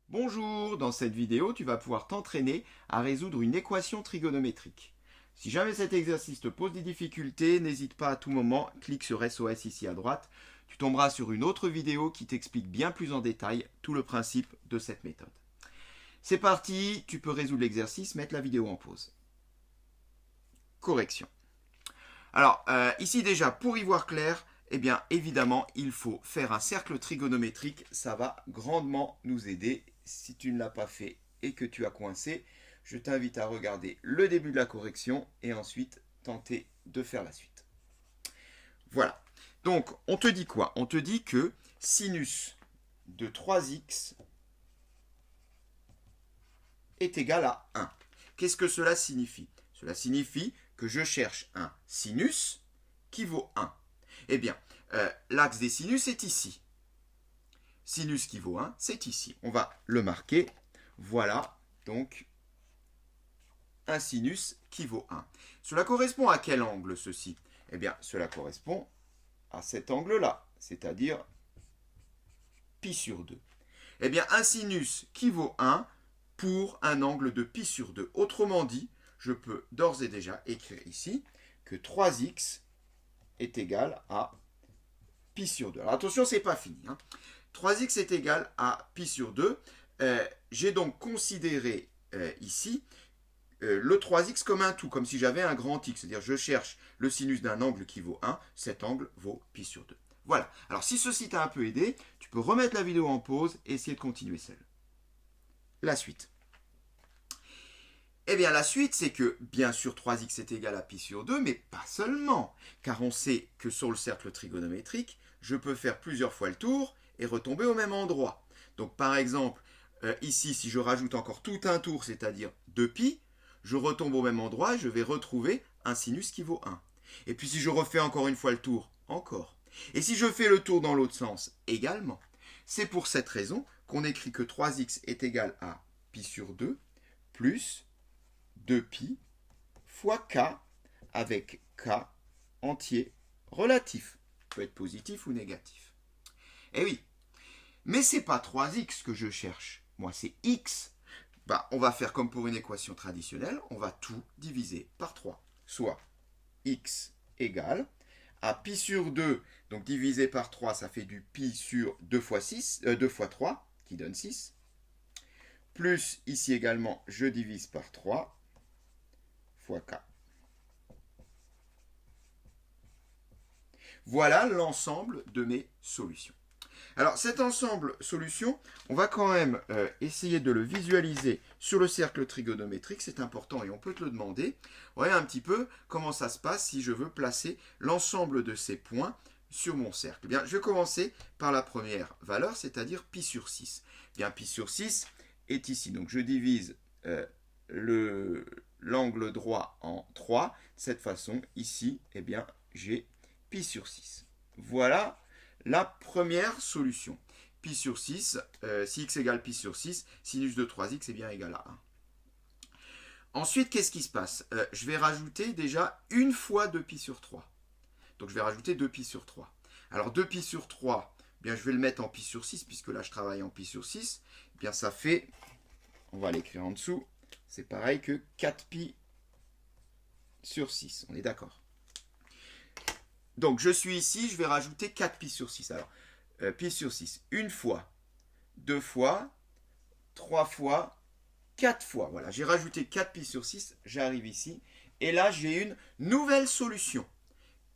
Bonjour, dans cette vidéo, tu vas pouvoir t'entraîner à résoudre une équation trigonométrique. Si jamais cet exercice te pose des difficultés, n'hésite pas à tout moment, clique sur SOS ici à droite. Tu tomberas sur une autre vidéo qui t'explique bien plus en détail tout le principe de cette méthode. C'est parti, tu peux résoudre l'exercice, mettre la vidéo en pause. Correction. Alors, ici déjà, pour y voir clair, eh bien, évidemment, il faut faire un cercle trigonométrique. Ça va grandement nous aider. Si tu ne l'as pas fait et que tu as coincé, je t'invite à regarder le début de la correction et ensuite tenter de faire la suite. Voilà. Donc, on te dit quoi? On te dit que sinus de 3x est égal à 1. Qu'est-ce que cela signifie? Cela signifie que je cherche un sinus qui vaut 1. Eh bien, l'axe des sinus est ici. Sinus qui vaut 1, c'est ici. On va le marquer. Voilà, donc, un sinus qui vaut 1. Cela correspond à quel angle, ceci? Eh bien, cela correspond à cet angle-là, c'est-à-dire pi sur 2. Eh bien, un sinus qui vaut 1 pour un angle de pi sur 2. Autrement dit, je peux d'ores et déjà écrire ici que 3x est égal à pi sur 2. Alors attention, ce n'est pas fini. 3x est égal à pi sur 2. J'ai donc considéré ici le 3x comme un tout, comme si j'avais un grand x. C'est-à-dire je cherche le sinus d'un angle qui vaut 1. Cet angle vaut pi sur 2. Voilà. Alors si ceci t'a un peu aidé, tu peux remettre la vidéo en pause et essayer de continuer seul. La suite. Eh bien, la suite, c'est que, bien sûr, 3x est égal à pi sur 2, mais pas seulement. Car on sait que sur le cercle trigonométrique, je peux faire plusieurs fois le tour et retomber au même endroit. Donc, par exemple, ici, si je rajoute encore tout un tour, c'est-à-dire 2pi, je retombe au même endroit et je vais retrouver un sinus qui vaut 1. Et puis, si je refais encore une fois le tour, encore. Et si je fais le tour dans l'autre sens, également. C'est pour cette raison qu'on écrit que 3x est égal à pi sur 2 plus 2pi fois k avec k entier relatif. Peut être positif ou négatif. Eh oui, mais c'est pas 3x que je cherche. Moi, c'est x. On va faire comme pour une équation traditionnelle. On va tout diviser par 3. Soit x égale à pi sur 2. Donc divisé par 3, ça fait du pi sur 2 fois 3, qui donne 6. Plus ici également, je divise par 3 fois k. Voilà l'ensemble de mes solutions. Alors cet ensemble solution, on va quand même essayer de le visualiser sur le cercle trigonométrique, c'est important et on peut te le demander. Voyez un petit peu comment ça se passe si je veux placer l'ensemble de ces points sur mon cercle. Eh bien, je vais commencer par la première valeur, c'est-à-dire pi sur 6. Eh bien, pi sur 6 est ici, donc je divise l'angle droit en 3. De cette façon, ici, eh bien, j'ai pi sur 6. Voilà la première solution. Pi sur 6, si x égale pi sur 6, sinus de 3x est bien égal à 1. Ensuite, qu'est-ce qui se passe? Je vais rajouter déjà une fois 2pi sur 3. Donc, je vais rajouter 2pi sur 3. Alors, 2pi sur 3, eh bien, je vais le mettre en pi sur 6, puisque là, je travaille en pi sur 6. Eh bien, ça fait, on va l'écrire en dessous, c'est pareil que 4pi sur 6. On est d'accord? Donc, je suis ici, je vais rajouter 4pi sur 6. Alors, pi sur 6, une fois, 2 fois, 3 fois, 4 fois. Voilà, j'ai rajouté 4pi sur 6, j'arrive ici. Et là, j'ai une nouvelle solution.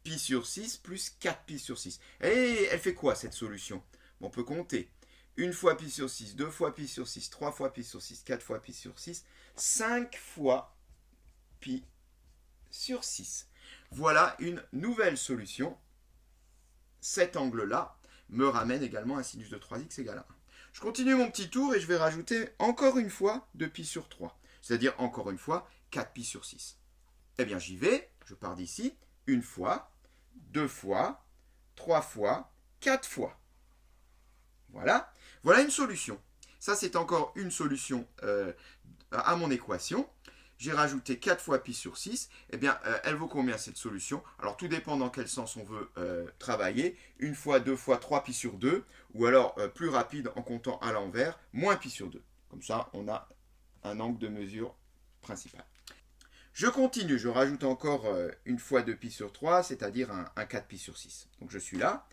Pi sur 6 plus 4pi sur 6. Et elle fait quoi, cette solution? On peut compter. Une fois pi sur 6, 2 fois pi sur 6, 3 fois pi sur 6, 4 fois pi sur 6, 5 fois pi sur 6. Voilà une nouvelle solution. Cet angle-là me ramène également un sinus de 3x égale à 1. Je continue mon petit tour et je vais rajouter encore une fois 2pi sur 3. C'est-à-dire encore une fois 4pi sur 6. Eh bien j'y vais, je pars d'ici, une fois, 2 fois, 3 fois, 4 fois. Voilà. Voilà une solution. Ça, c'est encore une solution à mon équation. j'ai rajouté 4 fois pi sur 6, eh bien, elle vaut combien cette solution? Alors, tout dépend dans quel sens on veut travailler. Une fois, deux fois, 3 pi sur 2, ou alors, plus rapide en comptant à l'envers, moins pi sur 2. Comme ça, on a un angle de mesure principal. Je continue, je rajoute encore une fois 2 pi sur 3, c'est-à-dire un 4 pi sur 6. Donc, je suis là.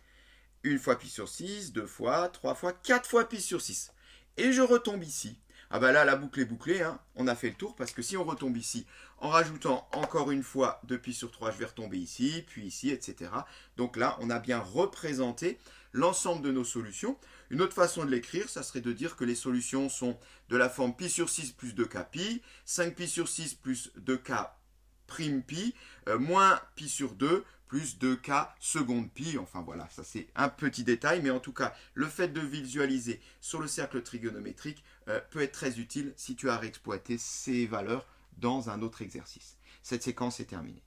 Une fois pi sur 6, deux fois, 3 fois, 4 fois pi sur 6. Et je retombe ici. Ah bah là, la boucle est bouclée, hein. On a fait le tour, parce que si on retombe ici, en rajoutant encore une fois 2 pi sur 3, je vais retomber ici, puis ici, etc. Donc là, on a bien représenté l'ensemble de nos solutions. Une autre façon de l'écrire, ça serait de dire que les solutions sont de la forme pi sur 6 plus 2k pi, 5 pi sur 6 plus 2k prime pi, moins pi sur 2 plus 2k seconde pi. Enfin voilà, ça c'est un petit détail, mais en tout cas, le fait de visualiser sur le cercle trigonométrique peut être très utile si tu as réexploité ces valeurs dans un autre exercice. Cette séquence est terminée.